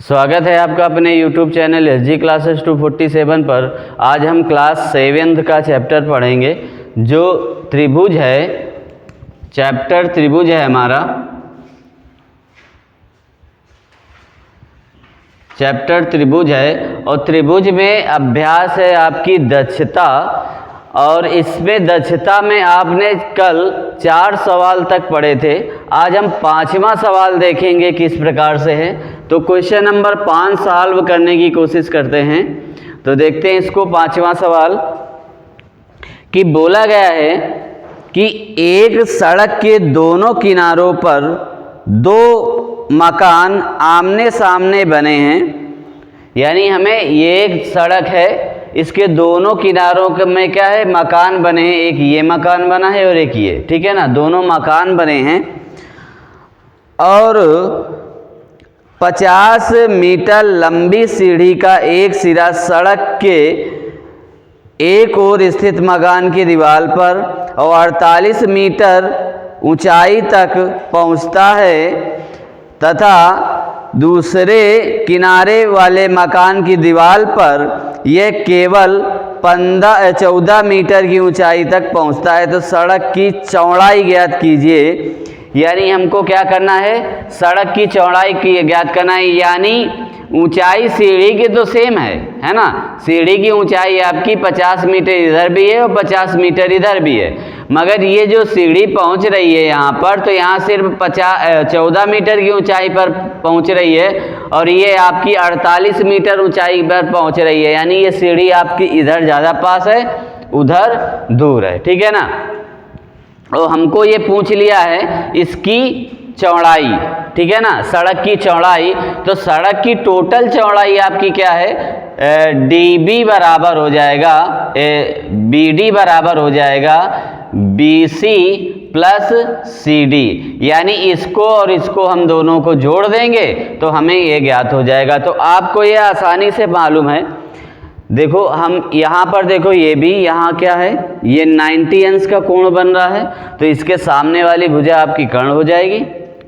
स्वागत है आपका अपने YouTube चैनल SG क्लासेस 247 पर। आज हम क्लास 7th का चैप्टर पढ़ेंगे जो त्रिभुज है। चैप्टर त्रिभुज है हमारा। चैप्टर त्रिभुज है और त्रिभुज में अभ्यास है आपकी दक्षता, और इसमें दक्षता में आपने कल 4 सवाल तक पढ़े थे। आज हम 5वां सवाल देखेंगे किस प्रकार से है। तो क्वेश्चन नंबर 5 सॉल्व करने की कोशिश करते हैं। तो देखते हैं इसको। 5वां सवाल कि बोला गया है कि एक सड़क के दोनों किनारों पर 2 मकान आमने सामने बने हैं। यानी हमें ये एक सड़क है, इसके दोनों किनारों में क्या है, मकान बने हैं। एक ये मकान बना है और एक ये, ठीक है ना, दोनों मकान बने हैं। और 50 मीटर लंबी सीढ़ी का एक सिरा सड़क के एक ओर स्थित मकान की दीवार पर और 48 मीटर ऊंचाई तक पहुंचता है तथा दूसरे किनारे वाले मकान की दीवार पर यह केवल 14 मीटर की ऊंचाई तक पहुंचता है। तो सड़क की चौड़ाई ज्ञात कीजिए। यानी हमको क्या करना है, सड़क की चौड़ाई की ज्ञात करना है। यानी ऊंचाई सीढ़ी की तो सेम है ना। सीढ़ी की ऊंचाई आपकी 50 मीटर इधर भी है और 50 मीटर इधर भी है, मगर ये जो सीढ़ी पहुंच रही है यहाँ पर, तो यहाँ सिर्फ 14 मीटर की ऊंचाई पर पहुंच रही है और ये आपकी 48 मीटर ऊंचाई पर पहुंच रही है। यानी ये सीढ़ी आपकी इधर ज़्यादा पास है, उधर दूर है, ठीक है ना। और हमको ये पूछ लिया है इसकी चौड़ाई, ठीक है ना, सड़क की चौड़ाई। तो सड़क की टोटल चौड़ाई आपकी क्या है, DB बराबर हो जाएगा, BD बराबर हो जाएगा BC प्लस CD। यानी इसको और इसको हम दोनों को जोड़ देंगे तो हमें ये ज्ञात हो जाएगा। तो आपको ये आसानी से मालूम है। देखो हम यहाँ पर देखो, ये भी यहाँ क्या है, ये 90 अंश का कोण बन रहा है, तो इसके सामने वाली भुजा आपकी कर्ण हो जाएगी,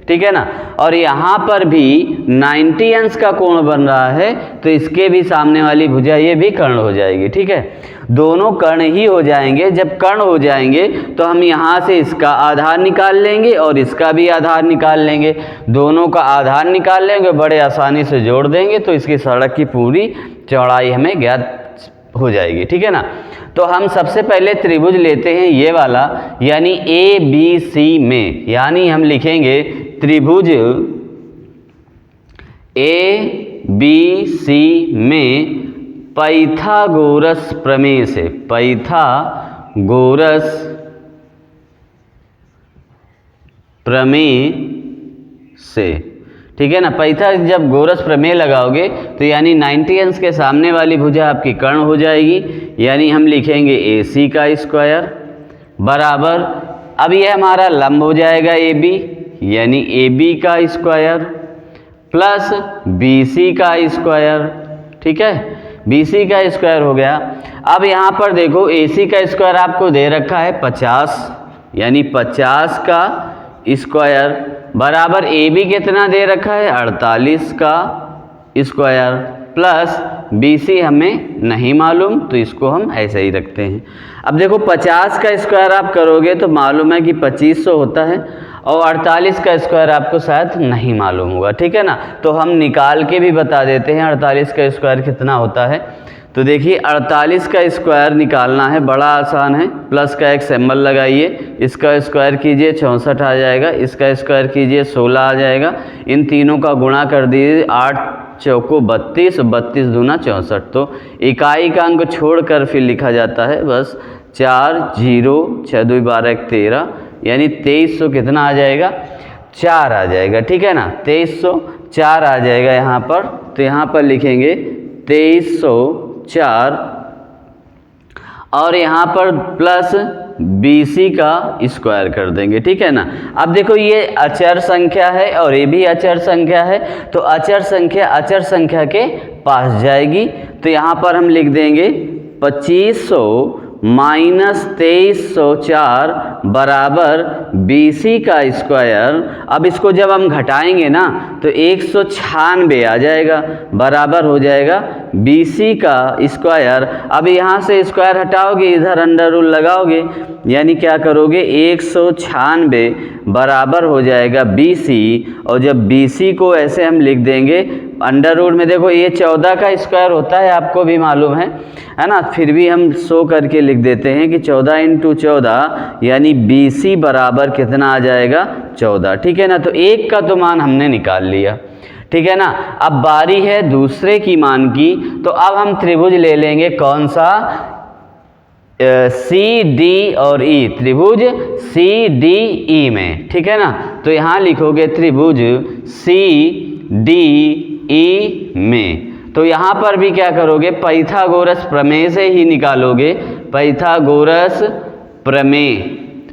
ठीक है ना। और यहाँ पर भी 90 अंश का कोण बन रहा है, तो इसके भी सामने वाली भुजा ये भी कर्ण हो जाएगी, ठीक है। दोनों कर्ण ही हो जाएंगे। जब कर्ण हो जाएंगे तो हम यहाँ से इसका आधार निकाल लेंगे और इसका भी आधार निकाल लेंगे। दोनों का आधार निकाल लेंगे, बड़े आसानी से जोड़ देंगे तो इसकी सड़क की पूरी चौड़ाई हमें ज्ञात हो जाएगी, ठीक है ना। तो हम सबसे पहले त्रिभुज लेते हैं ये वाला, यानी ABC में, यानी हम लिखेंगे त्रिभुज ABC में पाइथागोरस प्रमेय से, पाइथागोरस प्रमेय से, ठीक है ना। जब गोरस प्रमेय लगाओगे तो यानी 90 अंश के सामने वाली भुजा आपकी कर्ण हो जाएगी। यानी हम लिखेंगे AC का स्क्वायर बराबर, अब ये हमारा लंब हो जाएगा AB, यानी AB का स्क्वायर प्लस BC का स्क्वायर, ठीक है, BC का स्क्वायर हो गया। अब यहाँ पर देखो AC का स्क्वायर आपको दे रखा है 50, यानी 50 का स्क्वायर बराबर AB कितना दे रखा है 48 का स्क्वायर प्लस BC हमें नहीं मालूम, तो इसको हम ऐसे ही रखते हैं। अब देखो 50 का स्क्वायर आप करोगे तो मालूम है कि 2500 होता है, और 48 का स्क्वायर आपको शायद नहीं मालूम होगा, ठीक है ना। तो हम निकाल के भी बता देते हैं 48 का स्क्वायर कितना होता है। तो देखिए 48 का स्क्वायर निकालना है, बड़ा आसान है। प्लस का एक सिंबल लगाइए, इसका स्क्वायर कीजिए 64 आ जाएगा, इसका स्क्वायर कीजिए 16 आ जाएगा। इन तीनों का गुणा कर दीजिए, 8 चौको 32, 32 दूना 64। तो इकाई का अंक छोड़कर फिर लिखा जाता है बस 4 0 6 2 12 13, यानी 2300 कितना आ जाएगा, 4 आ जाएगा, ठीक है ना। 2304 आ जाएगा यहाँ पर। तो यहाँ पर लिखेंगे 2304 और यहाँ पर प्लस BC का स्क्वायर कर देंगे, ठीक है ना। अब देखो ये अचर संख्या है और ये भी अचर संख्या है, तो अचर संख्या के पास जाएगी। तो यहाँ पर हम लिख देंगे 2500 -2304 बराबर BC का स्क्वायर। अब इसको जब हम घटाएंगे ना तो 196 आ जाएगा, बराबर हो जाएगा BC का स्क्वायर। अब यहाँ से स्क्वायर हटाओगे, इधर अंडर रूल लगाओगे, यानी क्या करोगे 196 बराबर हो जाएगा BC। और जब BC को ऐसे हम लिख देंगे अंडर रूट में, देखो ये 14 का स्क्वायर होता है, आपको भी मालूम है ना, फिर भी हम शो करके लिख देते हैं कि 14 × 14 यानी BC बराबर कितना आ जाएगा 14। ठीक है ना, तो एक का तो मान हमने निकाल लिया। ठीक है ना, अब बारी है दूसरे की मान की। तो अब हम त्रिभुज ले लेंगे, कौन सा, CD और E, त्रिभुज CDE में। ठीक है ना, तो यहाँ लिखोगे त्रिभुज CDE में। तो यहाँ पर भी क्या करोगे, पाइथागोरस प्रमेय से ही निकालोगे, पाइथागोरस प्रमेय।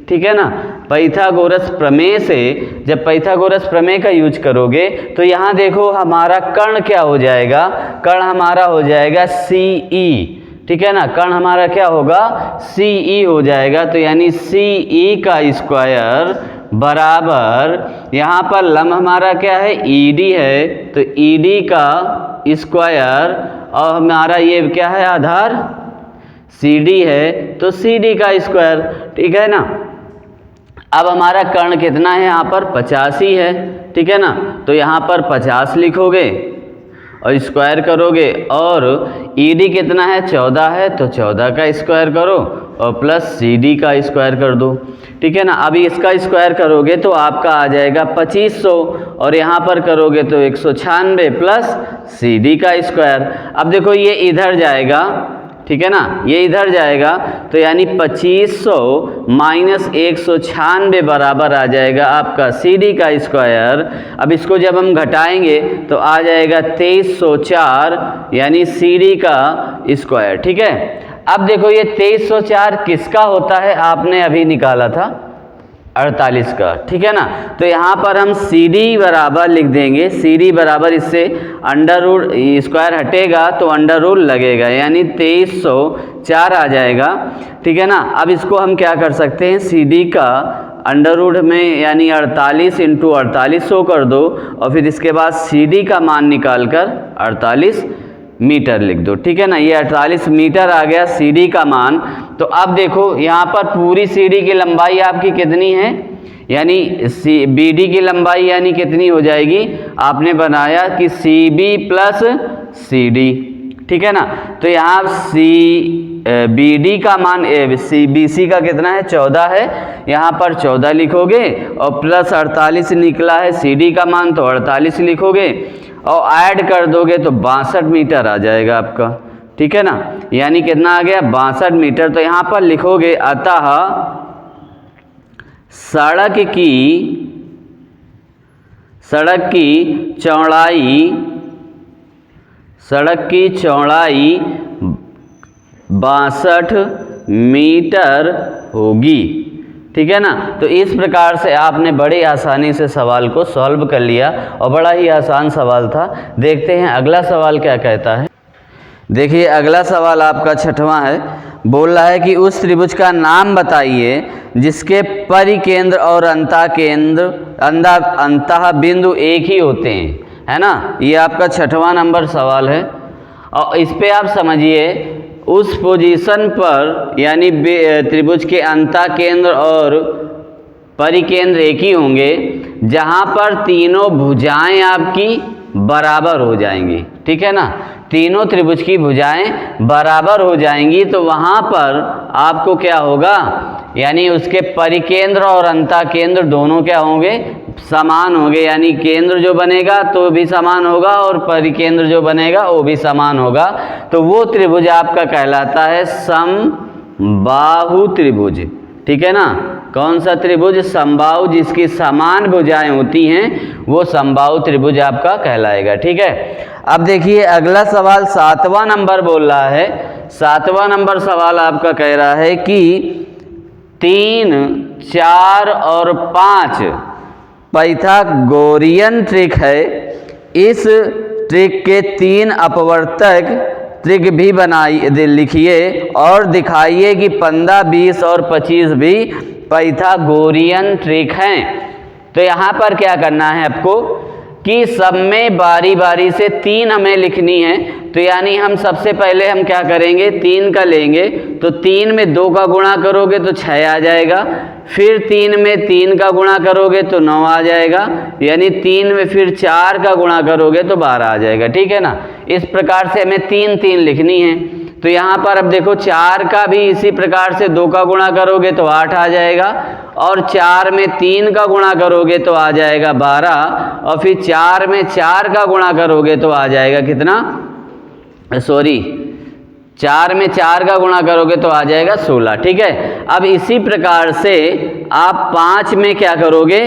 ठीक है ना, पाइथागोरस प्रमेय से, जब पाइथागोरस प्रमेय का यूज करोगे तो यहाँ देखो हमारा कर्ण क्या हो जाएगा, कर्ण हमारा हो जाएगा CE। ठीक है ना, कर्ण हमारा क्या होगा, CE हो जाएगा। तो यानी CE का स्क्वायर बराबर, यहाँ पर लंब हमारा क्या है, ED है, तो ED का स्क्वायर, और हमारा ये क्या है, आधार CD है, तो CD का स्क्वायर। ठीक है ना, अब हमारा कर्ण कितना है, यहाँ पर 85 है। ठीक है ना, तो यहाँ पर 50 लिखोगे और स्क्वायर करोगे, और ED कितना है, 14 है, तो 14 का स्क्वायर करो और प्लस CD का स्क्वायर कर दो। ठीक है ना, अभी इसका स्क्वायर करोगे तो आपका आ जाएगा 2500, और यहाँ पर करोगे तो 196 प्लस CD का स्क्वायर। अब देखो ये इधर जाएगा, ठीक है ना, ये इधर जाएगा, तो यानी 2500 माइनस 196 बराबर आ जाएगा आपका CD का स्क्वायर। अब इसको जब हम घटाएंगे तो आ जाएगा 2304, यानी CD का स्क्वायर। ठीक है, अब देखो ये 2304 किसका होता है, आपने अभी निकाला था 48 का। ठीक है ना, तो यहाँ पर हम CD बराबर लिख देंगे, CD बराबर, इससे अंडर रूट स्क्वायर हटेगा तो अंडर रूट लगेगा, यानी 2304 आ जाएगा। ठीक है ना, अब इसको हम क्या कर सकते हैं, CD का अंडर रूट में यानी 48 × 4800 कर दो, और फिर इसके बाद CD का मान निकाल कर 48 मीटर लिख दो। ठीक है ना, ये 48 मीटर आ गया CD का मान। तो अब देखो यहाँ पर पूरी CD की लंबाई आपकी कितनी है, यानी BD की लंबाई यानी कितनी हो जाएगी, आपने बनाया कि CB प्लस CD। ठीक है ना, तो यहाँ BD का मान BC का कितना है, 14 है, यहाँ पर 14 लिखोगे, और प्लस 48 निकला है CD का मान, तो 48 लिखोगे, और ऐड कर दोगे तो 62 मीटर आ जाएगा आपका। ठीक है ना, यानी कितना आ गया, 62 मीटर। तो यहाँ पर लिखोगे, अतः सड़क की चौड़ाई 62 मीटर होगी। ठीक है ना, तो इस प्रकार से आपने बड़ी आसानी से सवाल को सॉल्व कर लिया, और बड़ा ही आसान सवाल था। देखते हैं अगला सवाल क्या कहता है। देखिए अगला सवाल आपका 6वां है, बोल रहा है कि उस त्रिभुज का नाम बताइए जिसके परिकेंद्र और अंतः बिंदु एक ही होते हैं, है ना। ये आपका 6वां नंबर सवाल है, और इस पे आप समझिए उस पोजीशन पर, यानी त्रिभुज के अंतः केंद्र और परिकेंद्र एक ही होंगे जहां पर तीनों भुजाएं आपकी बराबर हो जाएंगी। ठीक है ना, तीनों त्रिभुज की भुजाएं बराबर हो जाएंगी, तो वहां पर आपको क्या होगा, यानी उसके परिकेंद्र और अंतः केंद्र दोनों क्या होंगे, समान होंगे, यानी केंद्र जो बनेगा तो भी समान होगा और परिकेंद्र जो बनेगा वो भी समान होगा। तो वो त्रिभुज आपका कहलाता है समबाहु त्रिभुज। ठीक है ना, कौन सा त्रिभुज, समबाहु, जिसकी समान भुजाएं होती हैं वो समबाहु त्रिभुज आपका कहलाएगा। ठीक है, अब देखिए अगला सवाल 7वां नंबर बोल रहा है। 7वां नंबर सवाल आपका कह रहा है कि 3, 4 और 5 पाइथागोरियन ट्रिक है। इस ट्रिक के 3 अपवर्तक त्रिक भी लिखिए और दिखाइए कि 15, 20 और 25 भी पाइथागोरियन ट्रिक हैं। तो यहाँ पर क्या करना है आपको कि सब में बारी बारी से 3 हमें लिखनी है। तो यानी हम सबसे पहले हम क्या करेंगे, 3 का लेंगे, तो 3 में 2 का गुणा करोगे तो 6 आ जाएगा, फिर 3 में 3 का गुणा करोगे तो 9 आ जाएगा, यानी 3 में फिर 4 का गुणा करोगे तो 12 आ जाएगा। ठीक है ना, इस प्रकार से हमें 3 लिखनी है। तो यहाँ पर अब देखो 4 का भी इसी प्रकार से 2 का गुणा करोगे तो 8 आ जाएगा, और 4 में 3 का गुणा करोगे तो आ जाएगा 12, और फिर 4 में 4 का गुणा करोगे तो आ जाएगा कितना, 4 में 4 का गुणा करोगे तो आ जाएगा 16। ठीक है, अब इसी प्रकार से आप 5 में क्या करोगे,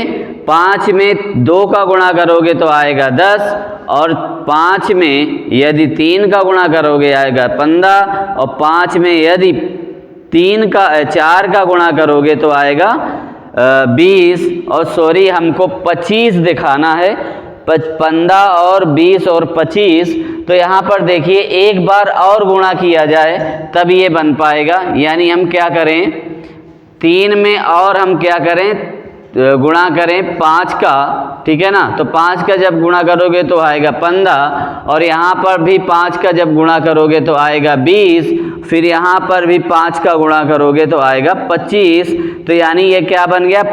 5 में 2 का गुणा करोगे तो आएगा 10, और 5 में यदि 3 का गुणा करोगे आएगा 15, और 5 में यदि 4 का गुणा करोगे तो आएगा 20, और हमको 25 दिखाना है, 15 और 20 और 25। तो यहाँ पर देखिए एक बार और गुणा किया जाए तब ये बन पाएगा, यानी हम क्या करें, 3 में और हम क्या करें, गुणा करें 5 का। ठीक है ना, तो 5 का जब गुणा करोगे तो आएगा 15, और यहाँ पर भी 5 का जब गुणा करोगे तो आएगा 20, फिर यहाँ पर भी 5 का गुणा करोगे तो आएगा 25। तो यानी ये क्या बन गया,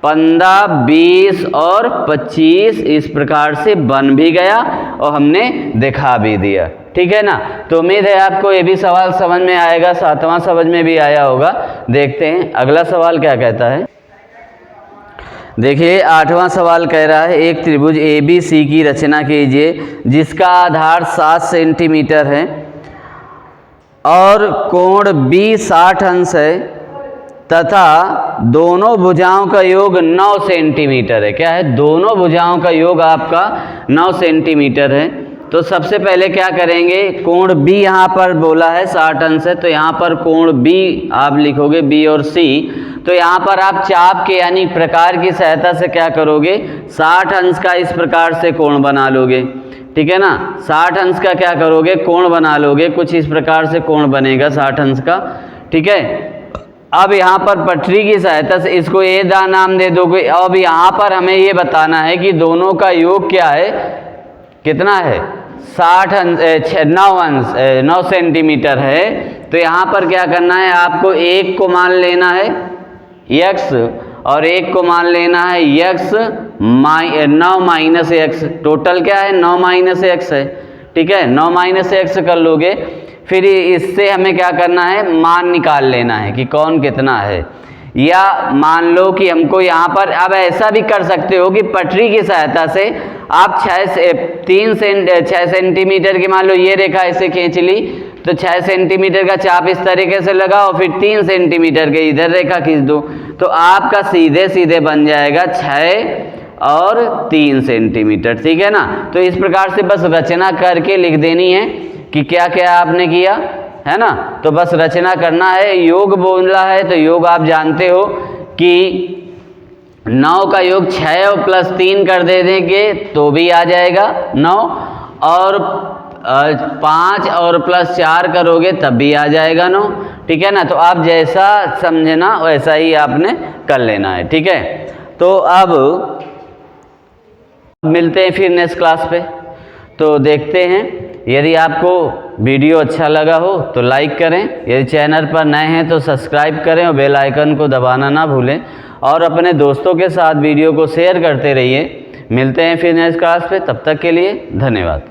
15, 20 और 25 इस प्रकार से बन भी गया और हमने दिखा भी दिया। ठीक है ना, तो उम्मीद है आपको ये भी सवाल समझ में आएगा, 7वां समझ में भी आया होगा। देखते हैं अगला सवाल क्या कहता है। देखिए 8वां सवाल कह रहा है, एक त्रिभुज ABC की रचना कीजिए जिसका आधार 7 सेंटीमीटर है और कोण B 60 अंश है तथा दोनों भुजाओं का योग 9 सेंटीमीटर है। क्या है, दोनों भुजाओं का योग आपका 9 सेंटीमीटर है। तो सबसे पहले क्या करेंगे, कोण B यहाँ पर बोला है 60 अंश है, तो यहाँ पर कोण B आप लिखोगे, B और C। तो यहाँ पर आप चाप के यानी प्रकार की सहायता से क्या करोगे, 60 अंश का इस प्रकार से कोण बना लोगे। ठीक है ना, 60 अंश का क्या करोगे, कोण बना लोगे, कुछ इस प्रकार से कोण बनेगा 60 अंश का। ठीक है, अब यहाँ पर पटरी की सहायता से इसको ए नाम दे दोगे। अब यहाँ पर हमें ये बताना है कि दोनों का योग क्या है, कितना है, 9 सेंटीमीटर है। तो यहाँ पर क्या करना है, आपको एक को मान लेना है x और एक को मान लेना है x 9 माइनस x। टोटल क्या है, 9 माइनस x है। ठीक है, 9 माइनस x कर लोगे, फिर इससे हमें क्या करना है, मान निकाल लेना है कि कौन कितना है। या मान लो कि हमको यहाँ पर, अब ऐसा भी कर सकते हो कि पटरी की सहायता से आप 6 सेंटीमीटर की, मान लो ये रेखा ऐसे खींच ली, तो 6 सेंटीमीटर का चाप इस तरीके से लगाओ, फिर 3 सेंटीमीटर के इधर रेखा खींच दो, तो आपका सीधे सीधे बन जाएगा 6 और 3 सेंटीमीटर। ठीक है ना, तो इस प्रकार से बस रचना करके लिख देनी है कि क्या क्या आपने किया है ना। तो बस रचना करना है, योग बोला है तो योग आप जानते हो कि 9 का योग 6 प्लस 3 कर दे देंगे तो भी आ जाएगा 9, और 5 और प्लस 4 करोगे तब भी आ जाएगा 9। ठीक है ना, तो आप जैसा समझना वैसा ही आपने कर लेना है। ठीक है, तो अब मिलते हैं फिर नेक्स्ट क्लास पे। तो देखते हैं, यदि आपको वीडियो अच्छा लगा हो तो लाइक करें, यदि चैनल पर नए हैं तो सब्सक्राइब करें और बेल आइकन को दबाना ना भूलें, और अपने दोस्तों के साथ वीडियो को शेयर करते रहिए। मिलते हैं फिर नेक्स्ट क्लास पे, तब तक के लिए धन्यवाद।